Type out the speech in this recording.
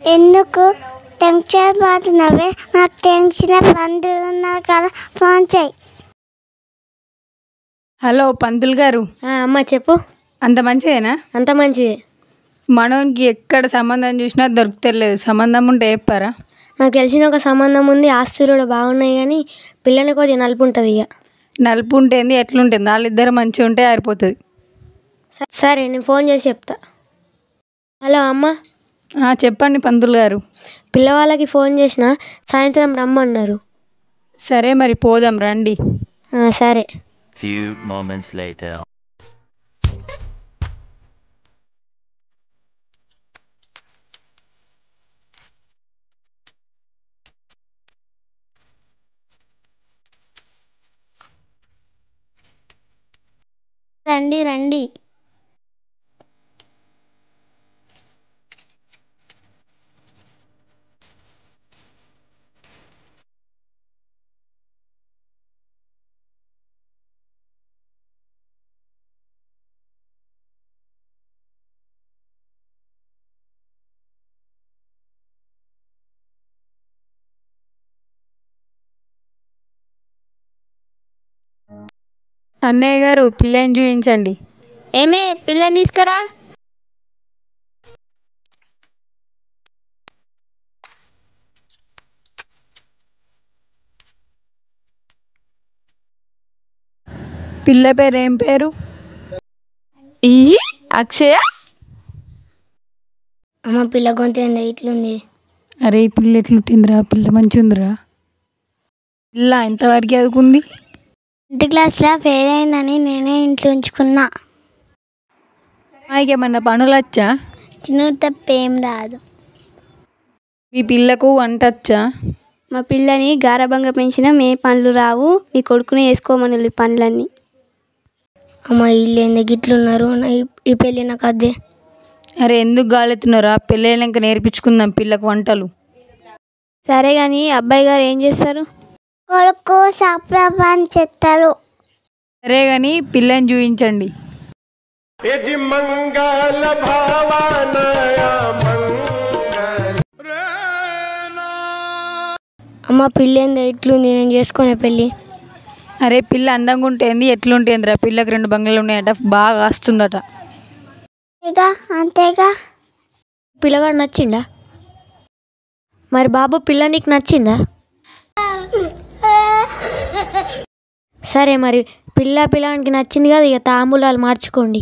ఎందుకు టెన్షన్ పడుతున్నావే? నాకు టెన్షన్ పంతులు ఉన్నారు కదా, ఫోన్ చేయి. హలో పంతులు గారు. అమ్మ చెప్పు. అంత మంచిదేనా? అంత మంచిదే. మనోనికి ఎక్కడ సంబంధం చూసినా దొరుకుతలేదు. సంబంధం ఉంటే చెప్పారా? నాకు తెలిసిన ఒక సంబంధం ఉంది, ఆస్తులు కూడా బాగున్నాయి, కానీ పిల్లలకి కొద్దిగా నలుపు ఉంటుంది. ఇక నలుపు ఉంటుంది ఎట్లుంటుంది? వాళ్ళిద్దరు మంచిగా ఉంటే ఆరిపోతుంది. సరే నేను ఫోన్ చేసి చెప్తా. హలో అమ్మ. చెప్పండి పంతులు గారు. పిల్లవాళ్ళకి ఫోన్ చేసిన, సాయంత్రం రమ్మన్నారు. సరే మరి పోదాం రండి. సరే. Few moments later. రండి రండి. అన్నయ్య గారు పిల్లని చూపించండి. ఏమే పిల్లని తీసుకురా. పిల్ల పేరు ఏం పేరు? అక్షయ. అమ్మ పిల్ల గొంతు ఇట్లుంది. అరే ఈ పిల్ల ఎట్లుంటుందిరా? పిల్ల మంచిగా ఉందిరా. పిల్ల ఎంతవరకు చదువుకుంది? 10th క్లాస్లో ఫెయిల్ అయిందని నేనే ఇంట్లో ఉంచుకున్నా. ఏమన్నా పనులు వచ్చా? చిన్న తప్పేం రాదు. మీ పిల్లకు వంట వచ్చా? మా పిల్లని గారాబంగా పెంచినా ఏ పనులు రావు, మీ కొడుకుని వేసుకోమని ఈ పనులన్నీ. అమ్మ వీళ్ళు ఎందుకు గిట్లున్నారు? ఈ పెళ్ళి నాకు అద్దే. అరే ఎందుకు గాలెత్తున్నారా? పెళ్ళైనాక నేర్పించుకుందాం పిల్లకు వంటలు. సరే కానీ అబ్బాయి గారు ఏం చేస్తారు? కొడుకు సాప్రభాన్ చేస్తారు. సరే కానీ పిల్లని చూపించండి. అమ్మ పిల్ల ఏందో ఇట్లుంది, నేను చేసుకునే పెళ్ళి. అరే పిల్ల అందంగా ఉంటుంది ఎట్లుంటుందిరా? పిల్లకు 2 బంగ్లాలు ఉన్నాయట, బాగా వస్తుందట. అంతేగా. పిల్లగాడు నచ్చిందా? మరి బాబు పిల్ల నీకు నచ్చిందా? సరే మరి పిల్లగానికి నచ్చింది కదా, ఇక తాంబూలాలు మార్చుకోండి.